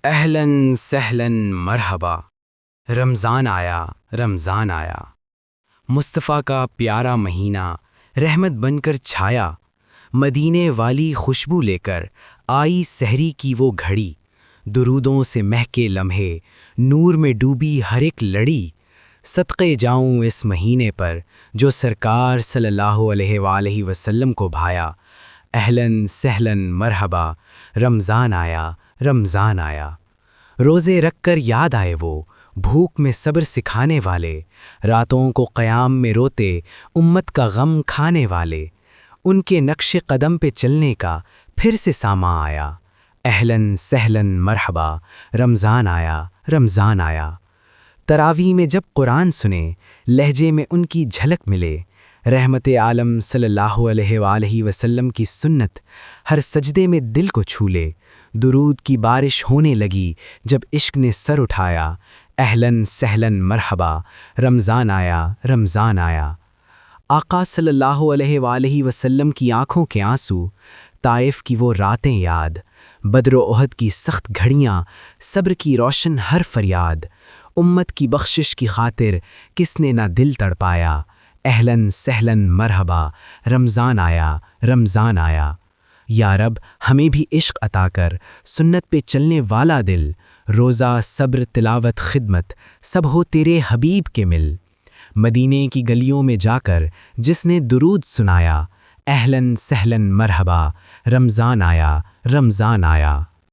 اہلاً سہلاً مرحبا، رمضان آیا، رمضان آیا، مصطفیٰ کا پیارا مہینہ رحمت بن کر چھایا، مدینے والی خوشبو لے کر آئی سحری کی وہ گھڑی، درودوں سے مہکے لمحے، نور میں ڈوبی ہر ایک لڑی، صدقے جاؤں اس مہینے پر جو سرکار صلی اللہ علیہ وآلہ وسلم کو بھایا، اہلاً سہلاً مرحبا، رمضان آیا، رمضان آیا، روزے رکھ کر یاد آئے وہ بھوک میں صبر سکھانے والے، راتوں کو قیام میں روتے امت کا غم کھانے والے، ان کے نقش قدم پہ چلنے کا پھر سے ساماں آیا، اہلاً سہلاً مرحبا، رمضان آیا، رمضان آیا، تراویح میں جب قرآن سنے لہجے میں ان کی جھلک ملے، رحمت عالم صلی اللہ علیہ وآلہ وسلم کی سنت ہر سجدے میں دل کو چھولے، درود کی بارش ہونے لگی جب عشق نے سر اٹھایا، اہلاً سہلاً مرحبا، رمضان آیا، رمضان آیا، آقا صلی اللہ علیہ وآلہ وسلم کی آنکھوں کے آنسو، طائف کی وہ راتیں یاد، بدر و احد کی سخت گھڑیاں، صبر کی روشن ہر فریاد، امت کی بخشش کی خاطر کس نے نہ دل تڑپایا، اہلاً سہلاً مرحبا، رمضان آیا، رمضان آیا، یا رب ہمیں بھی عشق عطا کر، سنت پہ چلنے والا دل، روزہ صبر تلاوت خدمت سب ہو تیرے حبیب کے مل، مدینے کی گلیوں میں جا کر جس نے درود سنایا، اہلاً سہلاً مرحبا، رمضان آیا، رمضان آیا۔